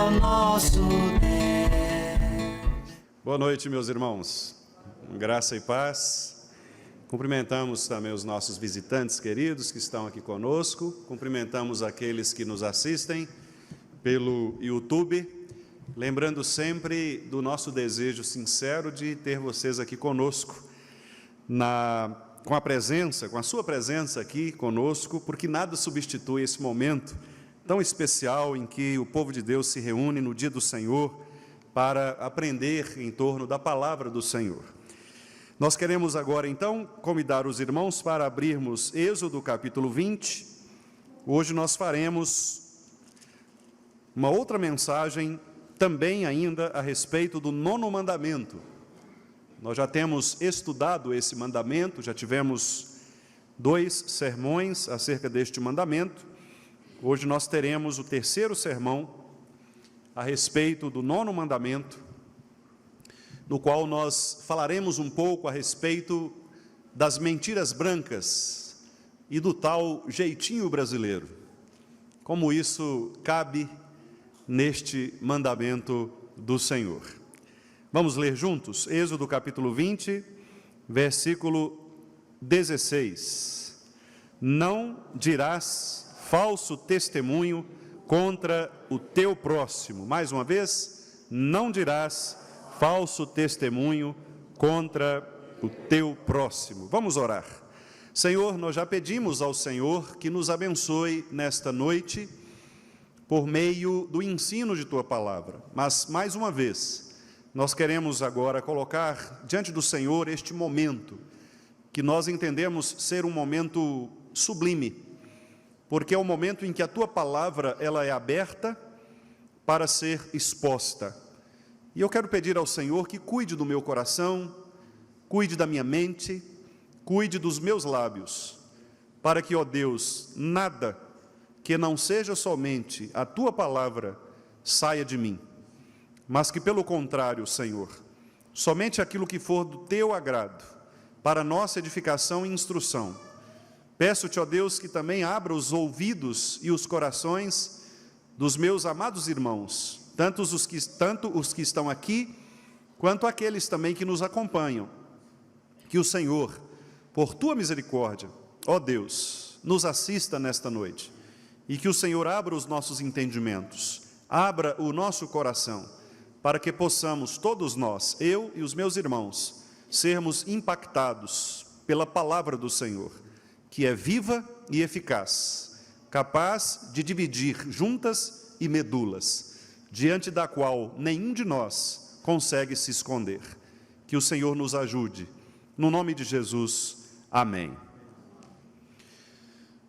o nosso Deus. Boa noite, meus irmãos. Graça e paz. Cumprimentamos também os nossos visitantes queridos que estão aqui conosco. Cumprimentamos aqueles que nos assistem pelo YouTube. Lembrando sempre do nosso desejo sincero de ter vocês aqui conosco, com a sua presença aqui conosco, porque nada substitui esse momento tão especial em que o povo de Deus se reúne no dia do Senhor para aprender em torno da palavra do Senhor. Nós queremos agora, então, convidar os irmãos para abrirmos Êxodo capítulo 20. Hoje nós faremos uma outra mensagem, também ainda a respeito do 9º mandamento. Nós já temos estudado esse mandamento, já tivemos 2 sermões acerca deste mandamento. Hoje nós teremos o 3º sermão a respeito do 9º mandamento, no qual nós falaremos um pouco a respeito das mentiras brancas e do tal jeitinho brasileiro, como isso cabe neste mandamento do Senhor. Vamos ler juntos? Êxodo capítulo 20, versículo 16. Não dirás falso testemunho contra o teu próximo. Mais uma vez, não dirás falso testemunho contra o teu próximo. Vamos orar. Senhor, nós já pedimos ao Senhor que nos abençoe nesta noite por meio do ensino de tua palavra. Mas, mais uma vez, nós queremos agora colocar diante do Senhor este momento, que nós entendemos ser um momento sublime, porque é o momento em que a tua palavra ela é aberta para ser exposta. E eu quero pedir ao Senhor que cuide do meu coração, cuide da minha mente, cuide dos meus lábios, para que, ó Deus, nada que não seja somente a tua palavra saia de mim, mas que, pelo contrário, Senhor, somente aquilo que for do teu agrado, para nossa edificação e instrução. Peço-te, ó Deus, que também abra os ouvidos e os corações dos meus amados irmãos, tanto os que estão aqui, quanto aqueles também que nos acompanham. Que o Senhor, por tua misericórdia, ó Deus, nos assista nesta noite, e que o Senhor abra os nossos entendimentos, abra o nosso coração, para que possamos todos nós, eu e os meus irmãos, sermos impactados pela palavra do Senhor, que é viva e eficaz, capaz de dividir juntas e medulas, diante da qual nenhum de nós consegue se esconder. Que o Senhor nos ajude. No nome de Jesus, amém.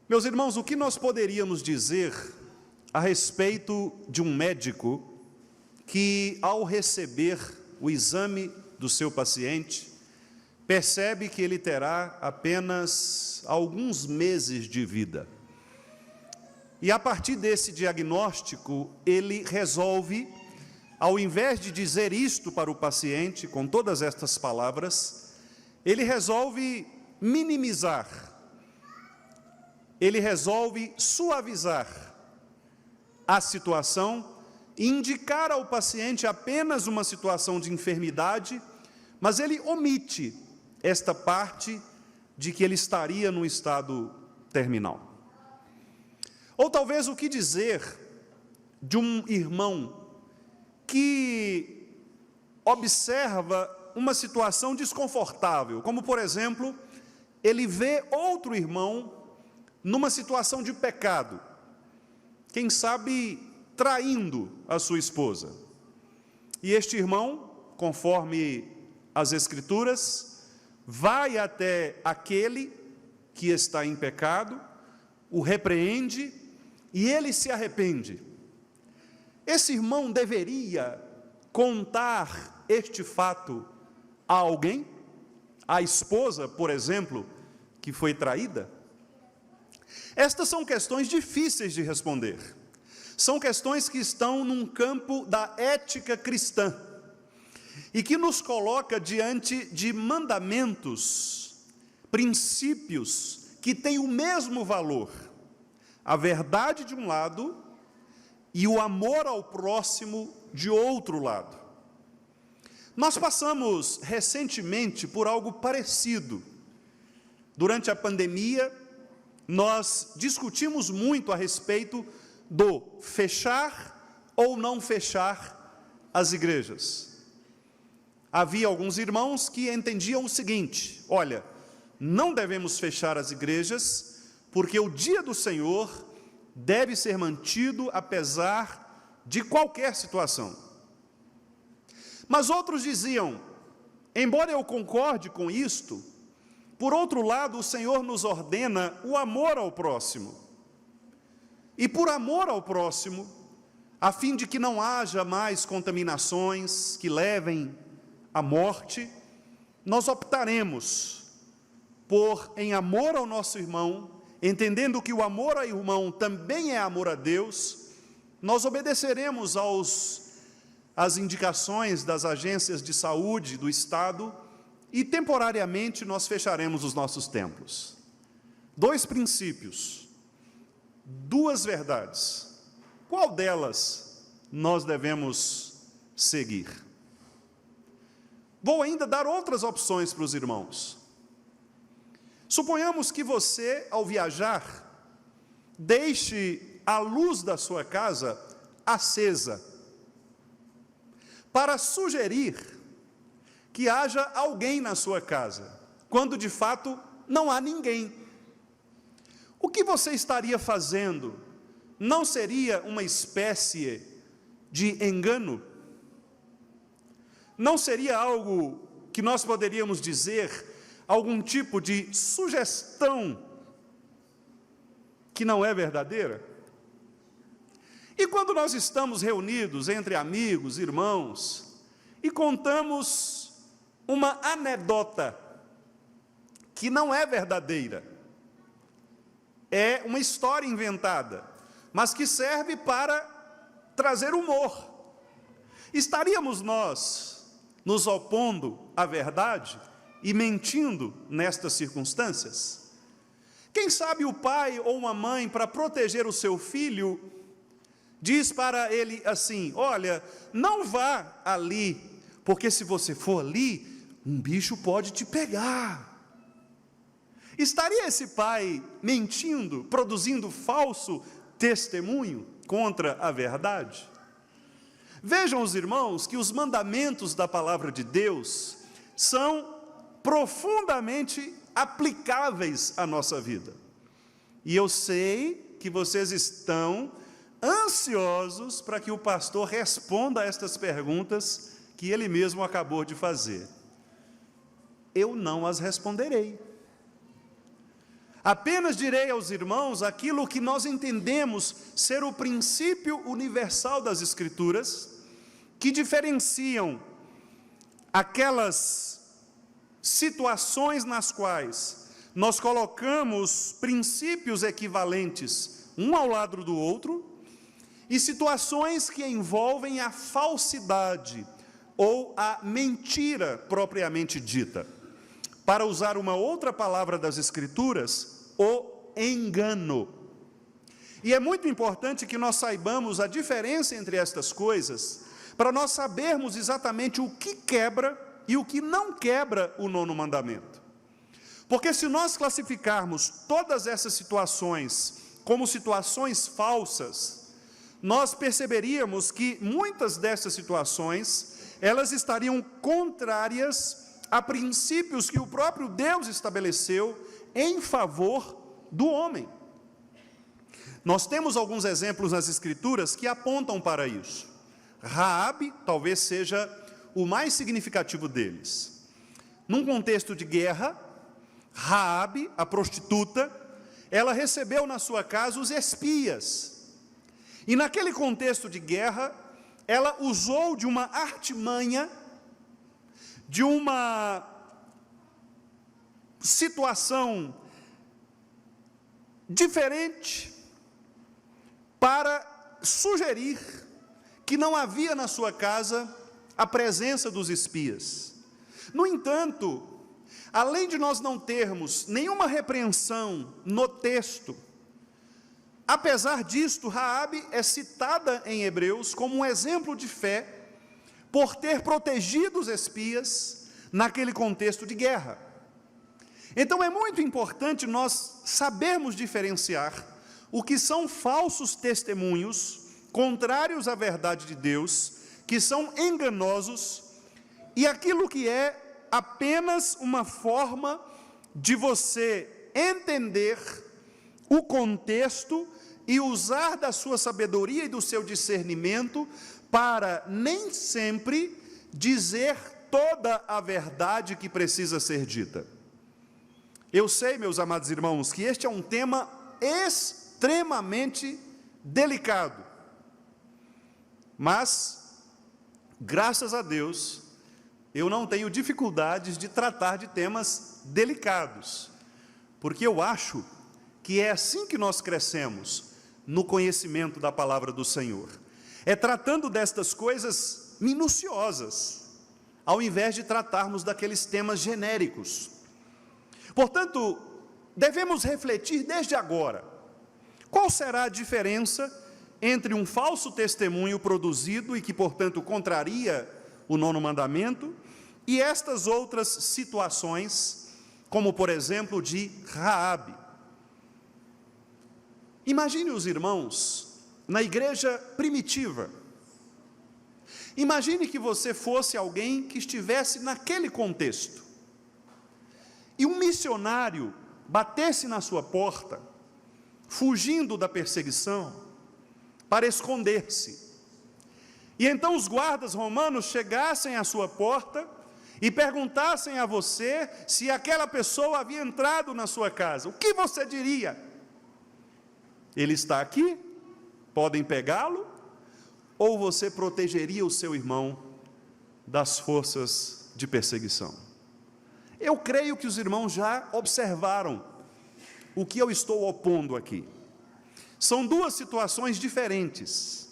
Meus irmãos, o que nós poderíamos dizer a respeito de um médico que, ao receber o exame do seu paciente, percebe que ele terá apenas alguns meses de vida. E a partir desse diagnóstico, ele resolve, ao invés de dizer isto para o paciente, com todas estas palavras, ele resolve minimizar, ele resolve suavizar a situação, indicar ao paciente apenas uma situação de enfermidade, mas ele omite esta parte de que ele estaria no estado terminal. Ou talvez o que dizer de um irmão que observa uma situação desconfortável, como por exemplo, ele vê outro irmão numa situação de pecado, quem sabe traindo a sua esposa. E este irmão, conforme as Escrituras, vai até aquele que está em pecado, o repreende e ele se arrepende. Esse irmão deveria contar este fato a alguém? A esposa, por exemplo, que foi traída? Estas são questões difíceis de responder. São questões que estão num campo da ética cristã e que nos coloca diante de mandamentos, princípios que têm o mesmo valor. A verdade de um lado e o amor ao próximo de outro lado. Nós passamos recentemente por algo parecido. Durante a pandemia, nós discutimos muito a respeito do fechar ou não fechar as igrejas. Havia alguns irmãos que entendiam o seguinte: olha, não devemos fechar as igrejas, porque o dia do Senhor deve ser mantido apesar de qualquer situação. Mas outros diziam, embora eu concorde com isto, por outro lado, o Senhor nos ordena o amor ao próximo. E por amor ao próximo, a fim de que não haja mais contaminações que levem à morte, nós optaremos por, em amor ao nosso irmão, entendendo que o amor ao irmão também é amor a Deus, nós obedeceremos às indicações das agências de saúde do Estado e temporariamente nós fecharemos os nossos templos. 2 princípios, 2 verdades. Qual delas nós devemos seguir? Vou ainda dar outras opções para os irmãos. Suponhamos que você, ao viajar, deixe a luz da sua casa acesa, para sugerir que haja alguém na sua casa, quando de fato não há ninguém. O que você estaria fazendo não seria uma espécie de engano? Não seria algo que nós poderíamos dizer, algum tipo de sugestão que não é verdadeira? E quando nós estamos reunidos entre amigos, irmãos, e contamos uma anedota que não é verdadeira, é uma história inventada, mas que serve para trazer humor, estaríamos nós nos opondo à verdade e mentindo nestas circunstâncias? Quem sabe o pai ou uma mãe, para proteger o seu filho, diz para ele assim: olha, não vá ali, porque se você for ali, um bicho pode te pegar. Estaria esse pai mentindo, produzindo falso testemunho contra a verdade? Vejam os irmãos que os mandamentos da palavra de Deus são profundamente aplicáveis à nossa vida. E eu sei que vocês estão ansiosos para que o pastor responda a estas perguntas que ele mesmo acabou de fazer. Eu não as responderei. Apenas direi aos irmãos aquilo que nós entendemos ser o princípio universal das Escrituras, que diferenciam aquelas situações nas quais nós colocamos princípios equivalentes um ao lado do outro, e situações que envolvem a falsidade ou a mentira propriamente dita. Para usar uma outra palavra das Escrituras, o engano. E é muito importante que nós saibamos a diferença entre estas coisas, para nós sabermos exatamente o que quebra e o que não quebra o 9º mandamento. Porque se nós classificarmos todas essas situações como situações falsas, nós perceberíamos que muitas dessas situações, elas estariam contrárias a princípios que o próprio Deus estabeleceu em favor do homem. Nós temos alguns exemplos nas Escrituras que apontam para isso. Raabe talvez seja o mais significativo deles. Num contexto de guerra, Raabe, a prostituta, ela recebeu na sua casa os espias. E naquele contexto de guerra, ela usou de uma artimanha, de uma situação diferente, para sugerir que não havia na sua casa a presença dos espias. No entanto, além de nós não termos nenhuma repreensão no texto Apesar disto, Raabe é citada em Hebreus como um exemplo de fé por ter protegido os espias naquele contexto de guerra. Então é muito importante nós sabermos diferenciar o que são falsos testemunhos contrários à verdade de Deus, que são enganosos, e aquilo que é apenas uma forma de você entender o contexto e usar da sua sabedoria e do seu discernimento para nem sempre dizer toda a verdade que precisa ser dita. Eu sei, meus amados irmãos, que este é um tema extremamente delicado, mas, graças a Deus, eu não tenho dificuldades de tratar de temas delicados, porque eu acho que é assim que nós crescemos no conhecimento da palavra do Senhor. É tratando destas coisas minuciosas, ao invés de tratarmos daqueles temas genéricos. Portanto, devemos refletir desde agora, qual será a diferença entre um falso testemunho produzido e que, portanto, contraria o 9º mandamento, e estas outras situações, como, por exemplo, de Raabe. Imagine os irmãos na igreja primitiva. Imagine que você fosse alguém que estivesse naquele contexto, e um missionário batesse na sua porta, fugindo da perseguição, para esconder-se. E então os guardas romanos chegassem à sua porta e perguntassem a você se aquela pessoa havia entrado na sua casa. O que você diria? Ele está aqui? Podem pegá-lo? Ou você protegeria o seu irmão das forças de perseguição? Eu creio que os irmãos já observaram o que eu estou opondo aqui. São duas situações diferentes.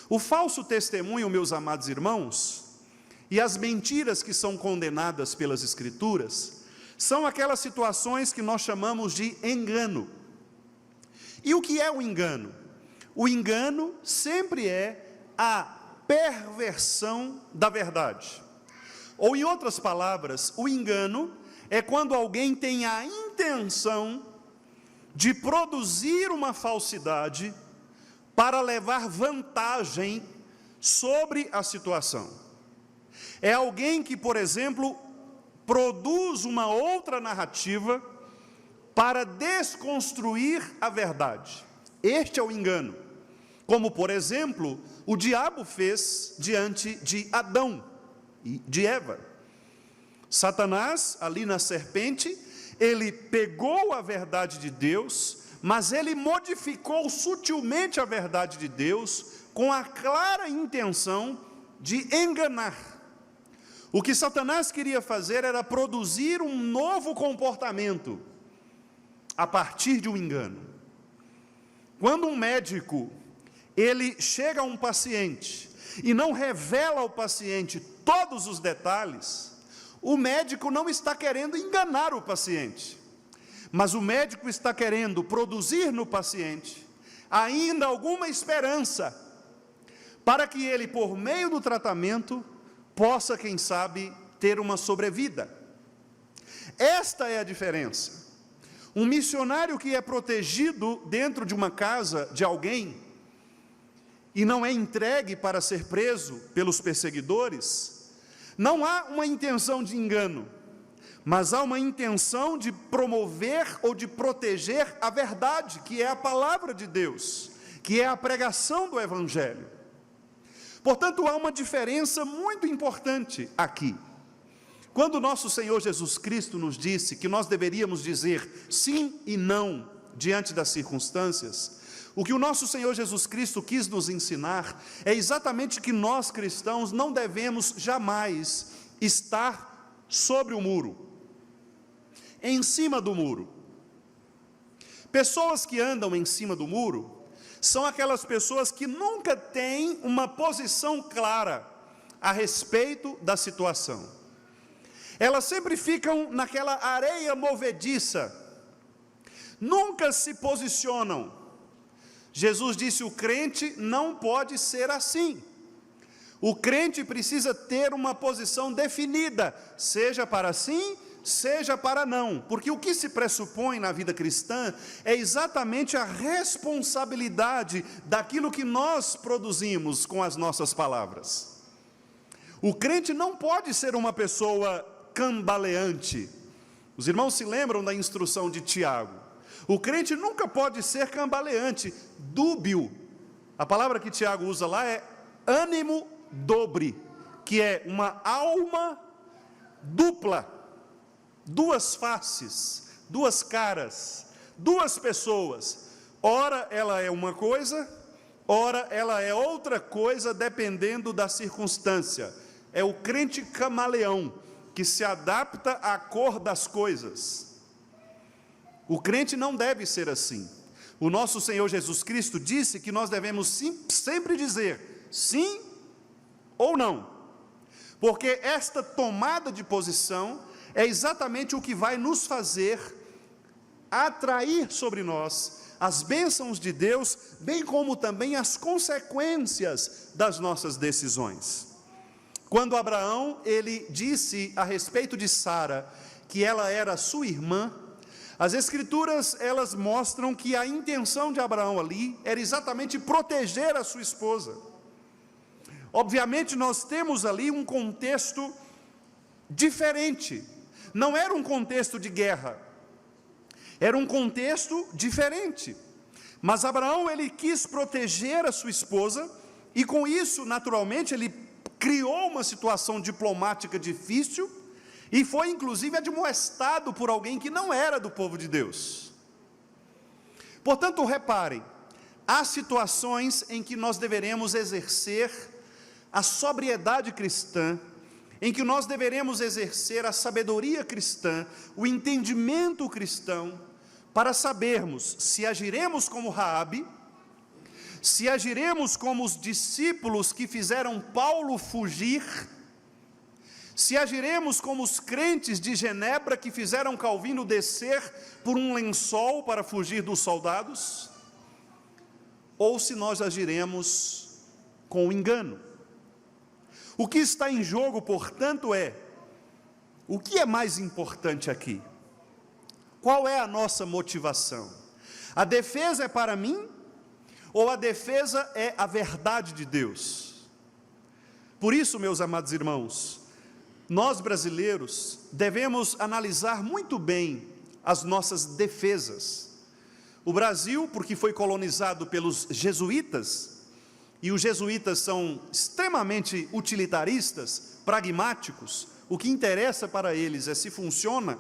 O falso testemunho, meus amados irmãos, e as mentiras que são condenadas pelas Escrituras, são aquelas situações que nós chamamos de engano. E o que é o engano? O engano sempre é a perversão da verdade. Ou, em outras palavras, o engano é quando alguém tem a intenção de produzir uma falsidade para levar vantagem sobre a situação. É alguém que, por exemplo, produz uma outra narrativa para desconstruir a verdade. Este é o engano. Como, por exemplo, o diabo fez diante de Adão e de Eva. Satanás, ali na serpente, ele pegou a verdade de Deus, mas ele modificou sutilmente a verdade de Deus, com a clara intenção de enganar. O que Satanás queria fazer era produzir um novo comportamento, a partir de um engano. Quando um médico, ele chega a um paciente, e não revela ao paciente todos os detalhes, o médico não está querendo enganar o paciente, mas o médico está querendo produzir no paciente ainda alguma esperança, para que ele, por meio do tratamento, possa, quem sabe, ter uma sobrevida. Esta é a diferença. Um missionário que é protegido dentro de uma casa de alguém, e não é entregue para ser preso pelos perseguidores, não há uma intenção de engano, mas há uma intenção de promover ou de proteger a verdade, que é a palavra de Deus, que é a pregação do Evangelho. Portanto, há uma diferença muito importante aqui. Quando nosso Senhor Jesus Cristo nos disse que nós deveríamos dizer sim e não diante das circunstâncias, o que o nosso Senhor Jesus Cristo quis nos ensinar é exatamente que nós cristãos não devemos jamais estar sobre o muro, em cima do muro. Pessoas que andam em cima do muro são aquelas pessoas que nunca têm uma posição clara a respeito da situação. Elas sempre ficam naquela areia movediça, nunca se posicionam, Jesus disse: o crente não pode ser assim. O crente precisa ter uma posição definida, seja para sim, seja para não, porque o que se pressupõe na vida cristã é exatamente a responsabilidade daquilo que nós produzimos com as nossas palavras. O crente não pode ser uma pessoa cambaleante. Os irmãos se lembram da instrução de Tiago. O crente nunca pode ser cambaleante, dúbio. A palavra que Tiago usa lá é ânimo dobre, que é uma alma dupla, duas faces, duas caras, duas pessoas. Ora ela é uma coisa, ora ela é outra coisa, dependendo da circunstância. É o crente camaleão, que se adapta à cor das coisas. O crente não deve ser assim. O nosso Senhor Jesus Cristo disse que nós devemos sempre dizer sim ou não, porque esta tomada de posição é exatamente o que vai nos fazer atrair sobre nós as bênçãos de Deus, bem como também as consequências das nossas decisões. Quando Abraão, ele disse a respeito de Sara, que ela era sua irmã, as Escrituras, elas mostram que a intenção de Abraão ali era exatamente proteger a sua esposa. Obviamente nós temos ali um contexto diferente, não era um contexto de guerra, era um contexto diferente, mas Abraão ele quis proteger a sua esposa, e com isso naturalmente ele criou uma situação diplomática difícil, e foi inclusive admoestado por alguém que não era do povo de Deus. Portanto, reparem, há situações em que nós deveremos exercer a sobriedade cristã, em que nós deveremos exercer a sabedoria cristã, o entendimento cristão, para sabermos se agiremos como Raabe, se agiremos como os discípulos que fizeram Paulo fugir, se agiremos como os crentes de Genebra que fizeram Calvino descer por um lençol para fugir dos soldados, ou se nós agiremos com engano. O que está em jogo, portanto, o que é mais importante aqui? Qual é a nossa motivação? A defesa é para mim, ou a defesa é a verdade de Deus? Por isso, meus amados irmãos, nós brasileiros devemos analisar muito bem as nossas defesas. O Brasil, porque foi colonizado pelos jesuítas, e os jesuítas são extremamente utilitaristas, pragmáticos, o que interessa para eles é se funciona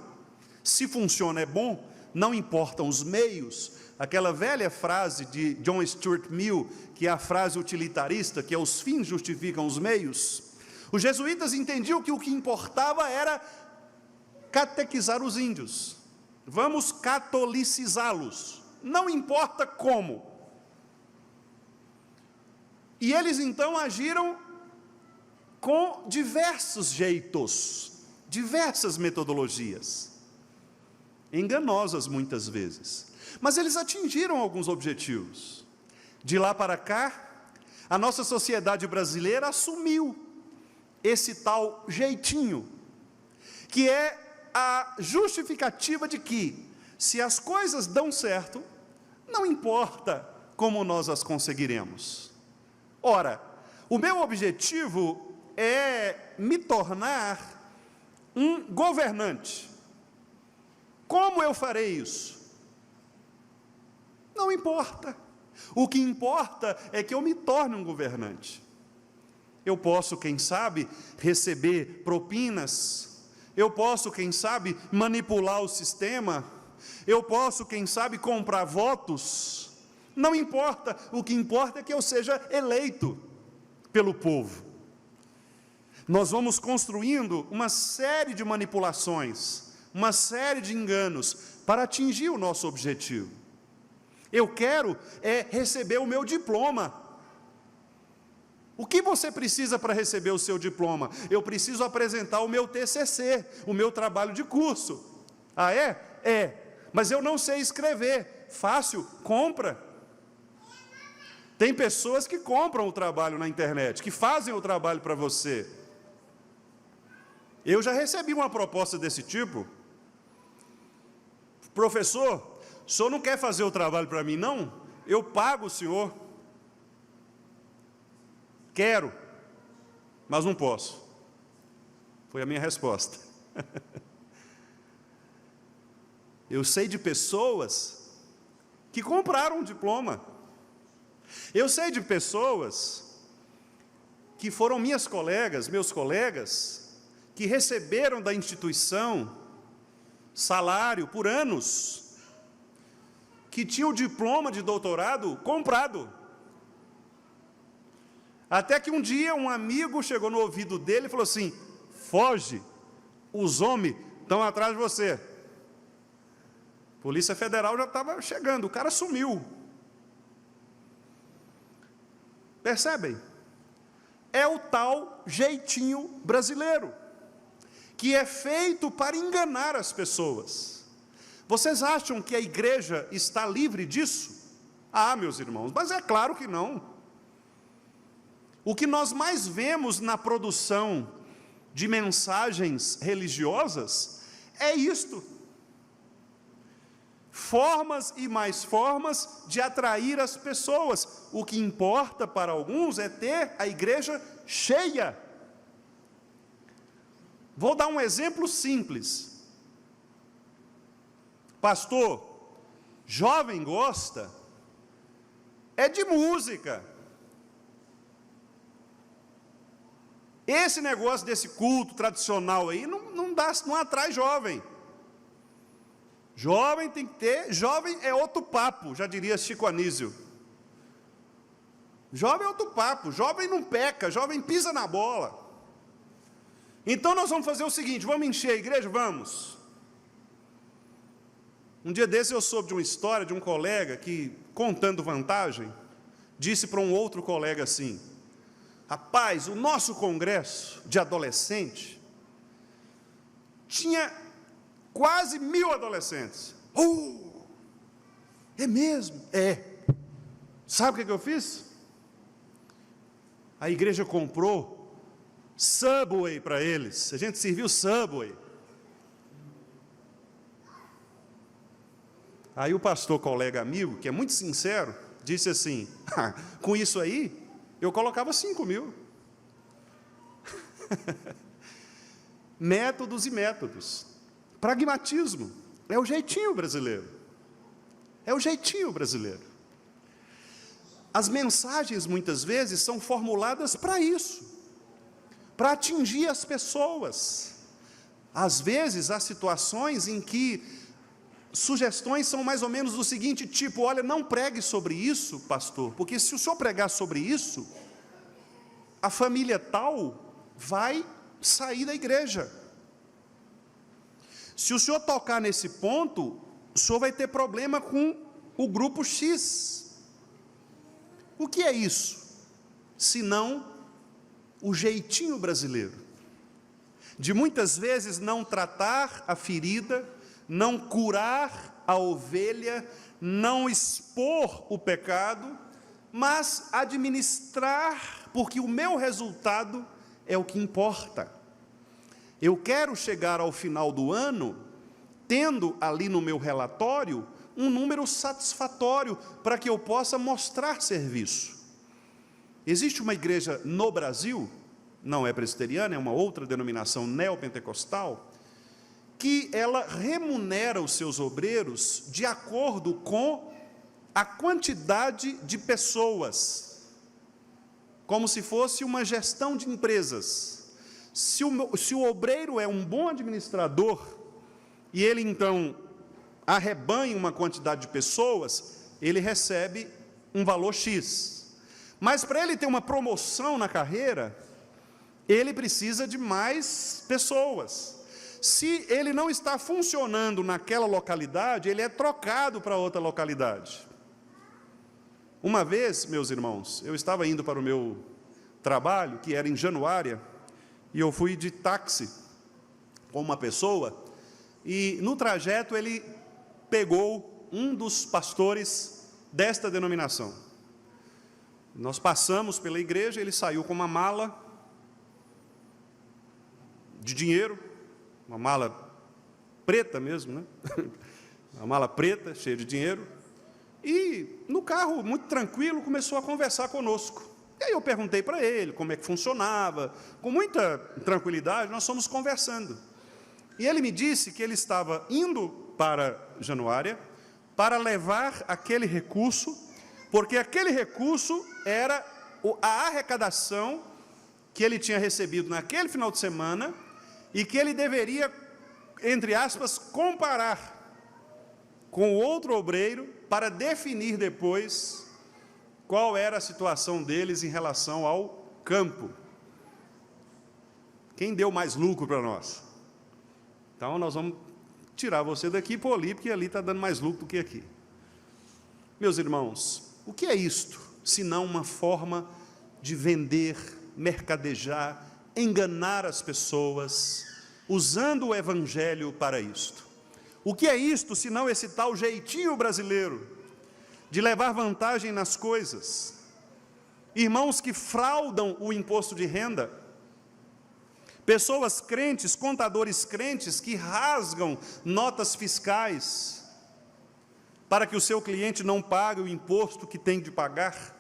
é bom, não importam os meios. Aquela velha frase de John Stuart Mill, que é a frase utilitarista, que é os fins justificam os meios. Os jesuítas entendiam que o que importava era catequizar os índios, vamos catolicizá-los, não importa como. E eles então agiram com diversos jeitos, diversas metodologias, enganosas muitas vezes, mas eles atingiram alguns objetivos. De lá para cá, a nossa sociedade brasileira assumiu esse tal jeitinho, que é a justificativa de que, se as coisas dão certo, não importa como nós as conseguiremos. Ora, o meu objetivo é me tornar um governante. Como eu farei isso? Não importa. O que importa é que eu me torne um governante. Eu posso, quem sabe, receber propinas, eu posso, quem sabe, manipular o sistema, eu posso, quem sabe, comprar votos. Não importa, o que importa é que eu seja eleito pelo povo. Nós vamos construindo uma série de manipulações, uma série de enganos, para atingir o nosso objetivo. Eu quero receber o meu diploma. O que você precisa para receber o seu diploma? Eu preciso apresentar o meu TCC, o meu trabalho de curso. Ah, é? É. Mas eu não sei escrever. Fácil, compra. Tem pessoas que compram o trabalho na internet, que fazem o trabalho para você. Eu já recebi uma proposta desse tipo. Professor, o senhor não quer fazer o trabalho para mim, não? Eu pago o senhor. Quero, mas não posso. Foi a minha resposta. Eu sei de pessoas que compraram um diploma. Eu sei de pessoas que foram minhas colegas, meus colegas, que receberam da instituição salário por anos, que tinham o diploma de doutorado comprado. Até que um dia um amigo chegou no ouvido dele e falou assim: foge, os homens estão atrás de você. Polícia Federal já estava chegando, o cara sumiu. Percebem? É o tal jeitinho brasileiro, que é feito para enganar as pessoas. Vocês acham que a igreja está livre disso? Ah, meus irmãos, mas é claro que não. O que nós mais vemos na produção de mensagens religiosas é isto: formas e mais formas de atrair as pessoas. O que importa para alguns é ter a igreja cheia. Vou dar um exemplo simples. Pastor, jovem gosta é de música. Esse negócio desse culto tradicional aí não atrai jovem. Jovem tem que ter, jovem é outro papo, já diria Chico Anísio. Jovem é outro papo, jovem não peca, jovem pisa na bola. Então nós vamos fazer o seguinte, vamos encher a igreja? Vamos. Um dia desse eu soube de uma história de um colega que, contando vantagem, disse para um outro colega assim: rapaz, o nosso congresso de adolescente tinha quase 1000 adolescentes. É mesmo? É. Sabe o que eu fiz? A igreja comprou Subway para eles. A gente serviu Subway. Aí o pastor, colega amigo, que é muito sincero, disse assim: com isso aí, eu colocava 5.000. Métodos e métodos. Pragmatismo. É o jeitinho brasileiro. É o jeitinho brasileiro. As mensagens, muitas vezes, são formuladas para isso, para atingir as pessoas. Às vezes, há situações em que sugestões são mais ou menos do seguinte tipo: olha, não pregue sobre isso, pastor, porque se o senhor pregar sobre isso, a família tal vai sair da igreja. Se o senhor tocar nesse ponto, o senhor vai ter problema com o grupo X. O que é isso? Senão o jeitinho brasileiro, de muitas vezes não tratar a ferida, não curar a ovelha, não expor o pecado, mas administrar, porque o meu resultado é o que importa. Eu quero chegar ao final do ano, tendo ali no meu relatório um número satisfatório, para que eu possa mostrar serviço. Existe uma igreja no Brasil, não é presbiteriana, é uma outra denominação neopentecostal, que ela remunera os seus obreiros de acordo com a quantidade de pessoas, como se fosse uma gestão de empresas. Se o obreiro é um bom administrador, e ele então arrebanha uma quantidade de pessoas, ele recebe um valor X. Mas para ele ter uma promoção na carreira, ele precisa de mais pessoas. Se ele não está funcionando naquela localidade, ele é trocado para outra localidade. Uma vez, meus irmãos, eu estava indo para o meu trabalho, que era em Januária, e eu fui de táxi com uma pessoa, e no trajeto ele pegou um dos pastores desta denominação. Nós passamos pela igreja, ele saiu com uma mala de dinheiro, uma mala preta mesmo, né? Uma mala preta, cheia de dinheiro, e no carro, muito tranquilo, começou a conversar conosco. E aí eu perguntei para ele como é que funcionava, com muita tranquilidade, nós fomos conversando. E ele me disse que ele estava indo para Januária para levar aquele recurso, porque aquele recurso era a arrecadação que ele tinha recebido naquele final de semana e que ele deveria, entre aspas, comparar com o outro obreiro para definir depois qual era a situação deles em relação ao campo. Quem deu mais lucro para nós? Então, nós vamos tirar você daqui e pôr ali, porque ali está dando mais lucro do que aqui. Meus irmãos, o que é isto, senão uma forma de vender, mercadejar, enganar as pessoas, usando o Evangelho para isto? O que é isto, senão esse tal jeitinho brasileiro de levar vantagem nas coisas? Irmãos que fraudam o imposto de renda, pessoas crentes, contadores crentes, que rasgam notas fiscais para que o seu cliente não pague o imposto que tem de pagar.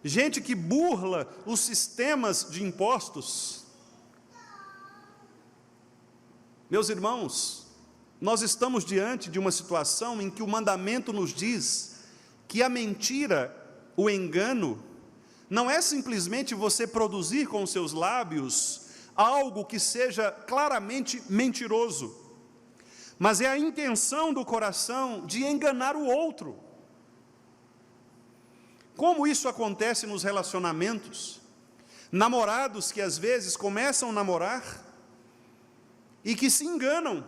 Gente que burla os sistemas de impostos. Meus irmãos, nós estamos diante de uma situação em que o mandamento nos diz que a mentira, o engano, não é simplesmente você produzir com os seus lábios algo que seja claramente mentiroso, mas é a intenção do coração de enganar o outro. Como isso acontece nos relacionamentos? Namorados que às vezes começam a namorar e que se enganam,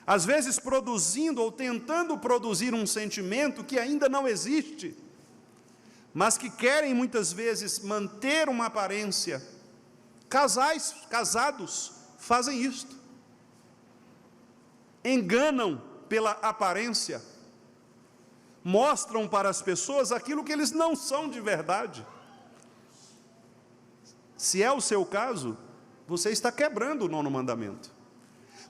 às vezes produzindo ou tentando produzir um sentimento que ainda não existe, mas que querem muitas vezes manter uma aparência. Casais, casados, fazem isto. Enganam pela aparência, mostram para as pessoas aquilo que eles não são de verdade. Se é o seu caso, você está quebrando o 9º mandamento.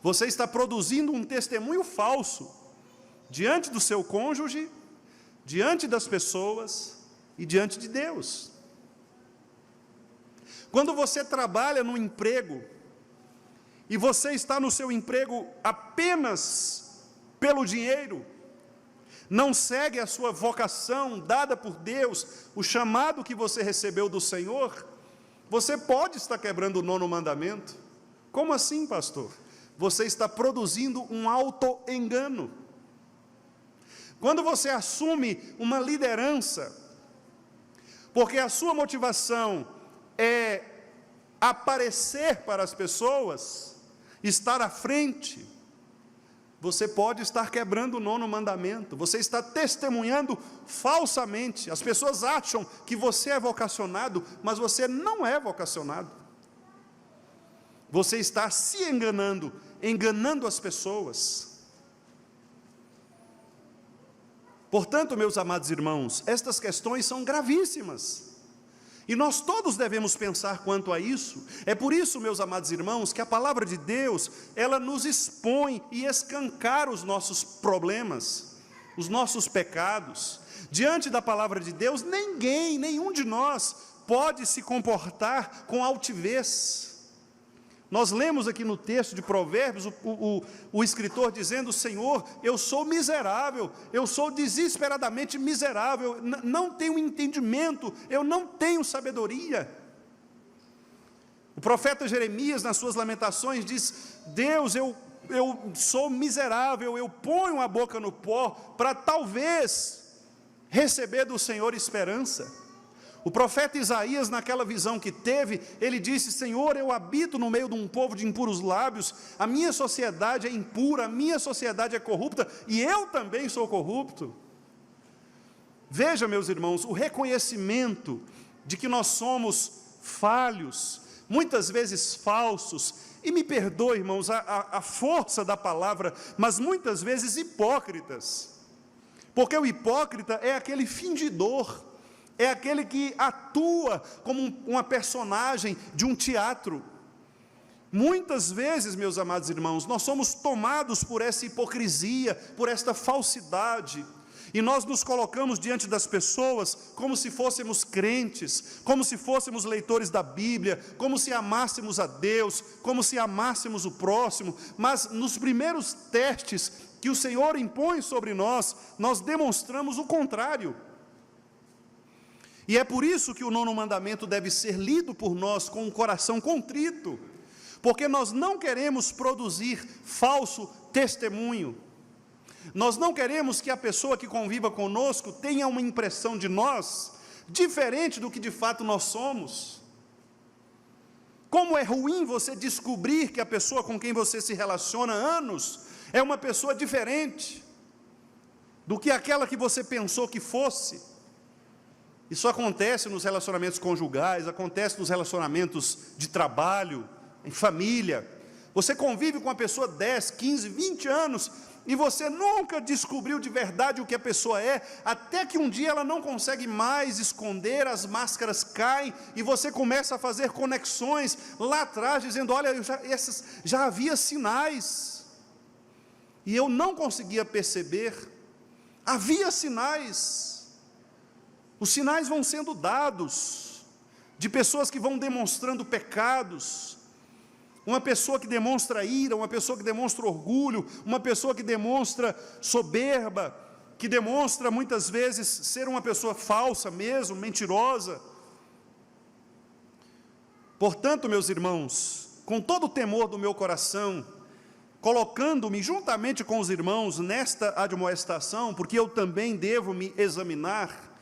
Você está produzindo um testemunho falso diante do seu cônjuge, diante das pessoas e diante de Deus. Quando você trabalha no emprego, e você está no seu emprego apenas pelo dinheiro, não segue a sua vocação dada por Deus, o chamado que você recebeu do Senhor, você pode estar quebrando o 9º mandamento. Como assim, pastor? Você está produzindo um auto-engano. Quando você assume uma liderança, porque a sua motivação é aparecer para as pessoas, estar à frente, você pode estar quebrando o 9º mandamento, você está testemunhando falsamente. As pessoas acham que você é vocacionado, mas você não é vocacionado. Você está se enganando, enganando as pessoas. Portanto, meus amados irmãos, estas questões são gravíssimas. E nós todos devemos pensar quanto a isso. É por isso, meus amados irmãos, que a palavra de Deus, ela nos expõe e escancara os nossos problemas, os nossos pecados. Diante da palavra de Deus, nenhum de nós pode se comportar com altivez. Nós lemos aqui no texto de Provérbios, o escritor dizendo: Senhor, eu sou miserável, eu sou desesperadamente miserável, não tenho entendimento, eu não tenho sabedoria. O profeta Jeremias, nas suas lamentações, diz: Deus, eu sou miserável, eu ponho a boca no pó, para talvez receber do Senhor esperança. O profeta Isaías, naquela visão que teve, ele disse: Senhor, eu habito no meio de um povo de impuros lábios, a minha sociedade é impura, a minha sociedade é corrupta, e eu também sou corrupto. Veja, meus irmãos, o reconhecimento de que nós somos falhos, muitas vezes falsos, e me perdoe, irmãos, a força da palavra, mas muitas vezes hipócritas. Porque o hipócrita é aquele fingidor, é aquele que atua como uma personagem de um teatro. Muitas vezes, meus amados irmãos, nós somos tomados por essa hipocrisia, por esta falsidade, e nós nos colocamos diante das pessoas como se fôssemos crentes, como se fôssemos leitores da Bíblia, como se amássemos a Deus, como se amássemos o próximo, mas nos primeiros testes que o Senhor impõe sobre nós, nós demonstramos o contrário. E é por isso que o 9º mandamento deve ser lido por nós com um coração contrito, porque nós não queremos produzir falso testemunho. Nós não queremos que a pessoa que conviva conosco tenha uma impressão de nós diferente do que de fato nós somos. Como é ruim você descobrir que a pessoa com quem você se relaciona há anos é uma pessoa diferente do que aquela que você pensou que fosse. Isso acontece nos relacionamentos conjugais, acontece nos relacionamentos de trabalho, em família. Você convive com a pessoa 10, 15, 20 anos e você nunca descobriu de verdade o que a pessoa é, até que um dia ela não consegue mais esconder, as máscaras caem e você começa a fazer conexões lá atrás, dizendo, olha, já havia sinais e eu não conseguia perceber. Havia sinais. Os sinais vão sendo dados de pessoas que vão demonstrando pecados. Uma pessoa que demonstra ira, uma pessoa que demonstra orgulho, uma pessoa que demonstra soberba, que demonstra muitas vezes ser uma pessoa falsa mesmo, mentirosa. Portanto, meus irmãos, com todo o temor do meu coração, colocando-me juntamente com os irmãos nesta admoestação, porque eu também devo me examinar,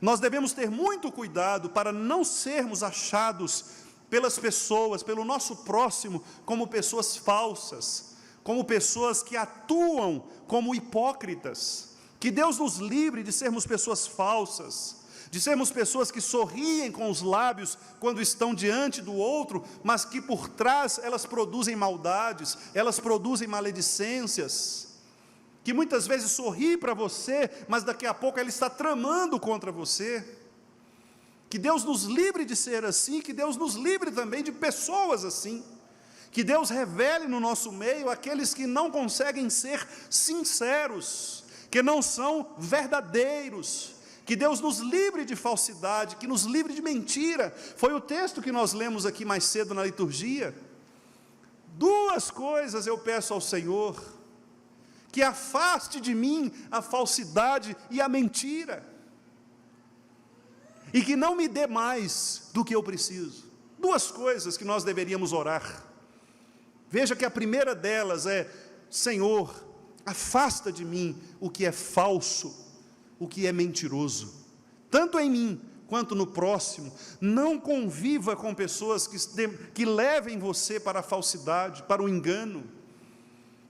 nós devemos ter muito cuidado para não sermos achados pelas pessoas, pelo nosso próximo, como pessoas falsas, como pessoas que atuam como hipócritas. Que Deus nos livre de sermos pessoas falsas, de sermos pessoas que sorriem com os lábios quando estão diante do outro, mas que por trás elas produzem maldades, elas produzem maledicências, que muitas vezes sorri para você, mas daqui a pouco ela está tramando contra você. Que Deus nos livre de ser assim, que Deus nos livre também de pessoas assim, que Deus revele no nosso meio aqueles que não conseguem ser sinceros, que não são verdadeiros, que Deus nos livre de falsidade, que nos livre de mentira. Foi o texto que nós lemos aqui mais cedo na liturgia. 2 coisas eu peço ao Senhor, que afaste de mim a falsidade e a mentira, e que não me dê mais do que eu preciso. 2 coisas que nós deveríamos orar. Veja que a primeira delas é, Senhor, afasta de mim o que é falso, o que é mentiroso, tanto em mim quanto no próximo. Não conviva com pessoas que levem você para a falsidade, para o engano.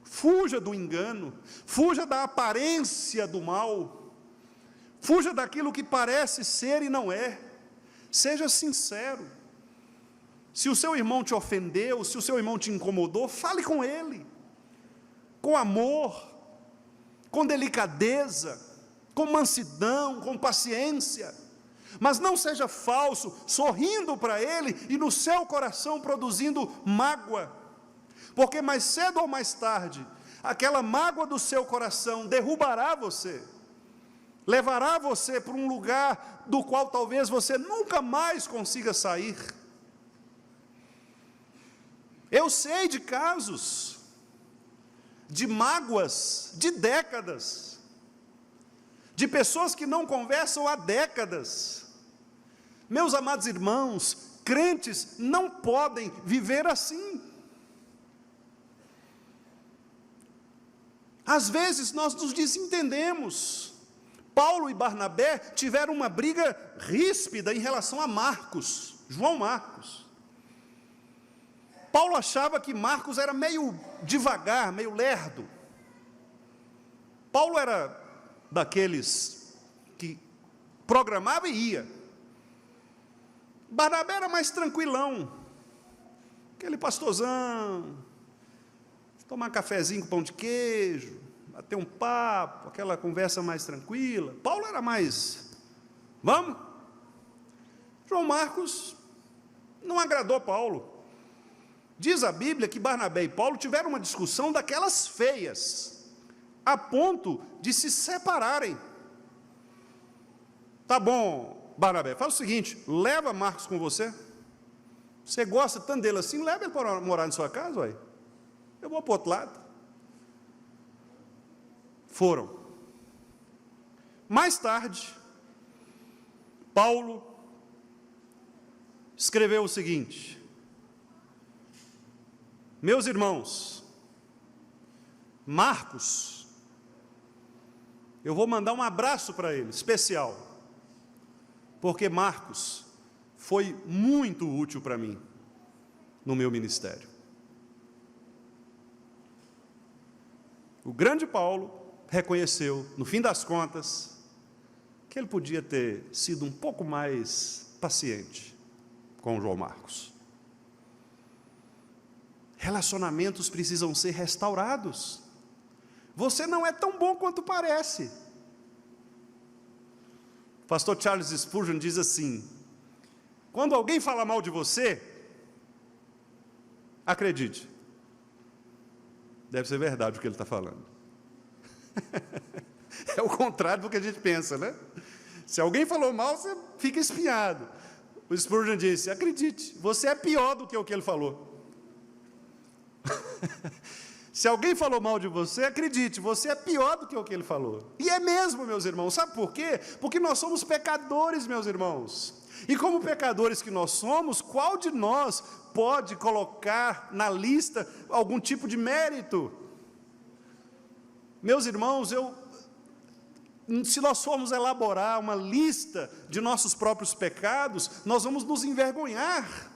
Fuja do engano, fuja da aparência do mal, fuja daquilo que parece ser e não é. Seja sincero. Se o seu irmão te ofendeu, se o seu irmão te incomodou, fale com ele, com amor, com delicadeza, com mansidão, com paciência, mas não seja falso, sorrindo para ele e no seu coração produzindo mágoa, porque mais cedo ou mais tarde, aquela mágoa do seu coração derrubará você, levará você para um lugar do qual talvez você nunca mais consiga sair. Eu sei de casos, de mágoas, de décadas, de pessoas que não conversam há décadas. Meus amados irmãos, crentes não podem viver assim. Às vezes nós nos desentendemos. Paulo e Barnabé tiveram uma briga ríspida em relação a Marcos, João Marcos. Paulo achava que Marcos era meio devagar, meio lerdo. Paulo era daqueles que programava e ia. Barnabé era mais tranquilão, aquele pastorzão, tomar cafezinho com pão de queijo, a ter um papo, aquela conversa mais tranquila. Paulo era mais, vamos? João Marcos não agradou Paulo. Diz a Bíblia que Barnabé e Paulo tiveram uma discussão daquelas feias, a ponto de se separarem. Tá bom, Barnabé, faz o seguinte, leva Marcos com você. Você gosta tanto dele assim, leva ele para morar na sua casa, ué. Eu vou para o outro lado. Foram. Mais tarde, Paulo escreveu o seguinte: meus irmãos, Marcos, eu vou mandar um abraço para ele, especial, porque Marcos foi muito útil para mim no meu ministério. O grande Paulo reconheceu, no fim das contas, que ele podia ter sido um pouco mais paciente com João Marcos. Relacionamentos precisam ser restaurados. Você não é tão bom quanto parece. O pastor Charles Spurgeon diz assim: quando alguém fala mal de você, acredite, deve ser verdade o que ele está falando. É o contrário do que a gente pensa, né? Se alguém falou mal, você fica espiado. O Spurgeon disse: acredite, você é pior do que o que ele falou. Se alguém falou mal de você, acredite, você é pior do que o que ele falou. E é mesmo, meus irmãos, sabe por quê? Porque nós somos pecadores, meus irmãos. E como pecadores que nós somos, qual de nós pode colocar na lista algum tipo de mérito? Meus irmãos, se nós formos elaborar uma lista de nossos próprios pecados, nós vamos nos envergonhar.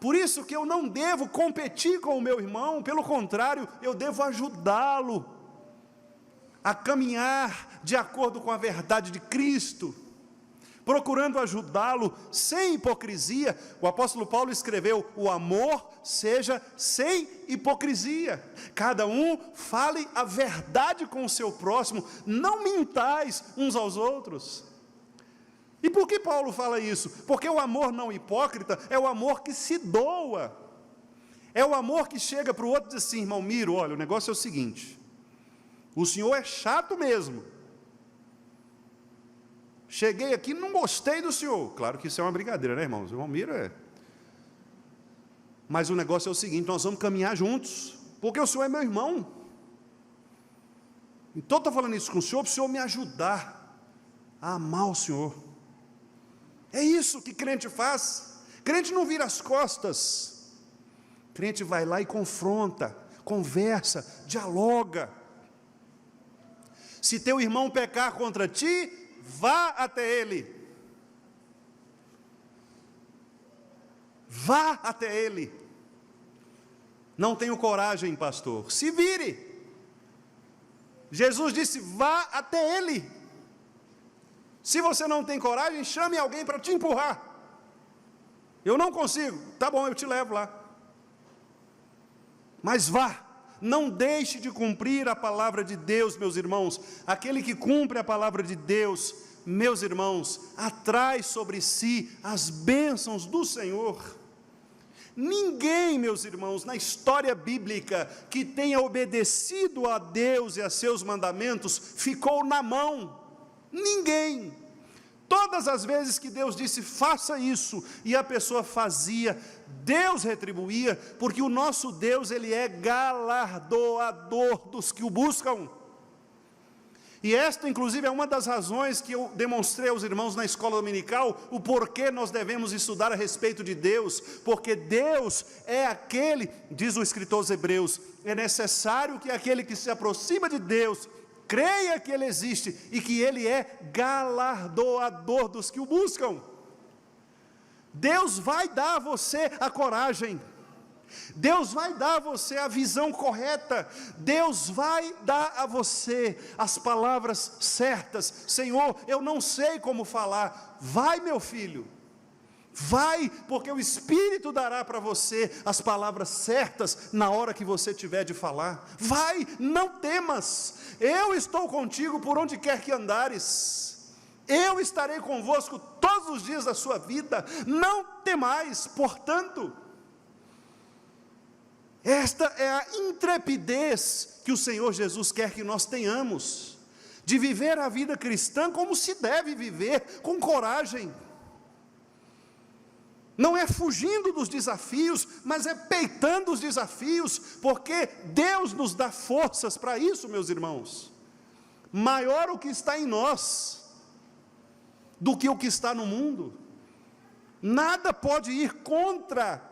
Por isso que eu não devo competir com o meu irmão, pelo contrário, eu devo ajudá-lo a caminhar de acordo com a verdade de Cristo, procurando ajudá-lo sem hipocrisia. O apóstolo Paulo escreveu: o amor seja sem hipocrisia. Cada um fale a verdade com o seu próximo, não mintais uns aos outros. E por que Paulo fala isso? Porque o amor não hipócrita é o amor que se doa. É o amor que chega para o outro e diz assim: irmão Miro, olha, o negócio é o seguinte, o senhor é chato mesmo. Cheguei aqui e não gostei do senhor. Claro que isso é uma brincadeira, né, irmãos? O irmão Miro é... Mas o negócio é o seguinte, nós vamos caminhar juntos, porque o senhor é meu irmão. Então estou falando isso com o senhor para o senhor me ajudar a amar o senhor. É isso que crente faz. Crente não vira as costas. Crente vai lá e confronta, conversa, dialoga. Se teu irmão pecar contra ti, vá até ele. Vá até ele. Não tenho coragem, pastor. Se vire. Jesus disse: vá até ele. Se você não tem coragem, chame alguém para te empurrar. Eu não consigo. Tá bom, eu te levo lá. Mas vá. Não deixe de cumprir a palavra de Deus, meus irmãos. Aquele que cumpre a palavra de Deus, meus irmãos, atrai sobre si as bênçãos do Senhor. Ninguém, meus irmãos, na história bíblica que tenha obedecido a Deus e a seus mandamentos ficou na mão. Ninguém. Todas as vezes que Deus disse faça isso e a pessoa fazia, Deus retribuía, porque o nosso Deus, Ele é galardoador dos que o buscam. E esta inclusive é uma das razões que eu demonstrei aos irmãos na escola dominical, o porquê nós devemos estudar a respeito de Deus, porque Deus é aquele, diz o escritor aos Hebreus, é necessário que aquele que se aproxima de Deus creia que Ele existe e que Ele é galardoador dos que o buscam. Deus vai dar a você a coragem, Deus vai dar a você a visão correta, Deus vai dar a você as palavras certas. Senhor, eu não sei como falar. Vai, meu filho, Vai, porque o Espírito dará para você as palavras certas na hora que você tiver de falar. Vai, não temas. Eu estou contigo por onde quer que andares. Eu estarei convosco todos os dias da sua vida. Não temais, portanto. Esta é a intrepidez que o Senhor Jesus quer que nós tenhamos, de viver a vida cristã como se deve viver, com coragem. Não é fugindo dos desafios, mas é peitando os desafios, porque Deus nos dá forças para isso, meus irmãos. Maior o que está em nós, do que o que está no mundo. Nada pode ir contra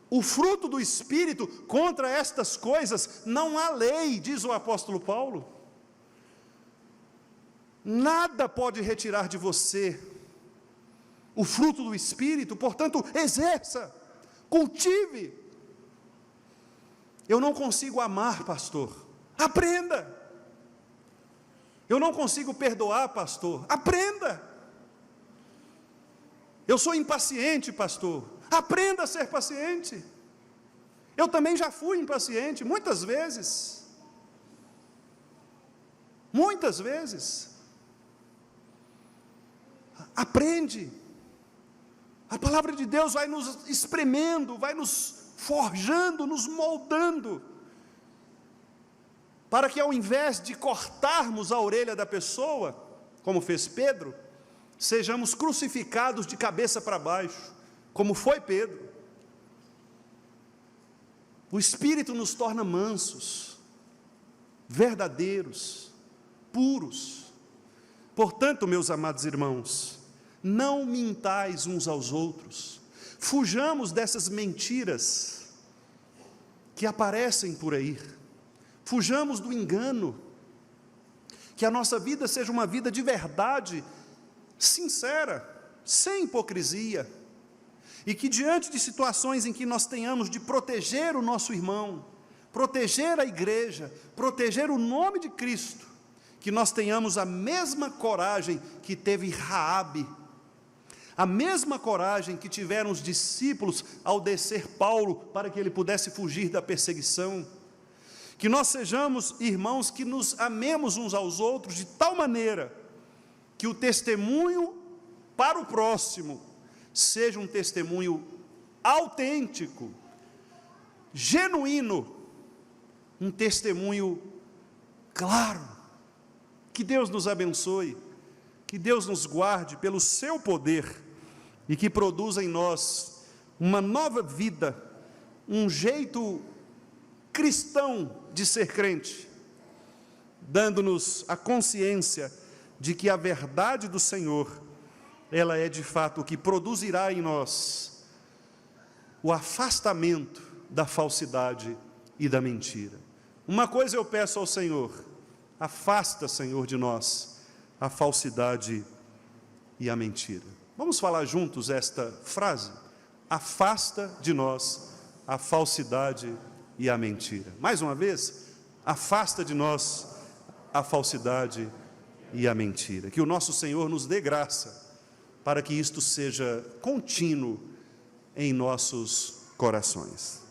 o fruto do Espírito, contra estas coisas. Não há lei, diz o apóstolo Paulo. Nada pode retirar de você o fruto do Espírito, portanto, exerça, cultive. Eu não consigo amar, pastor. Aprenda. Eu não consigo perdoar, pastor. Aprenda. Eu sou impaciente, pastor. Aprenda a ser paciente. Eu também já fui impaciente, muitas vezes. Muitas vezes. Aprende. A palavra de Deus vai nos espremendo, vai nos forjando, nos moldando, para que ao invés de cortarmos a orelha da pessoa, como fez Pedro, sejamos crucificados de cabeça para baixo, como foi Pedro. O Espírito nos torna mansos, verdadeiros, puros. Portanto, meus amados irmãos, não mintais uns aos outros, fujamos dessas mentiras que aparecem por aí, fujamos do engano, que a nossa vida seja uma vida de verdade, sincera, sem hipocrisia, e que diante de situações em que nós tenhamos de proteger o nosso irmão, proteger a igreja, proteger o nome de Cristo, que nós tenhamos a mesma coragem que teve Raabe, a mesma coragem que tiveram os discípulos ao descer Paulo para que ele pudesse fugir da perseguição. Que nós sejamos irmãos que nos amemos uns aos outros de tal maneira que o testemunho para o próximo seja um testemunho autêntico, genuíno, um testemunho claro. Que Deus nos abençoe, que Deus nos guarde pelo seu poder e que produza em nós uma nova vida, um jeito cristão de ser crente, dando-nos a consciência de que a verdade do Senhor, ela é de fato o que produzirá em nós o afastamento da falsidade e da mentira. Uma coisa eu peço ao Senhor: afasta, Senhor, de nós a falsidade e a mentira. Vamos falar juntos esta frase? Afasta de nós a falsidade e a mentira. Mais uma vez, afasta de nós a falsidade e a mentira. Que o nosso Senhor nos dê graça para que isto seja contínuo em nossos corações.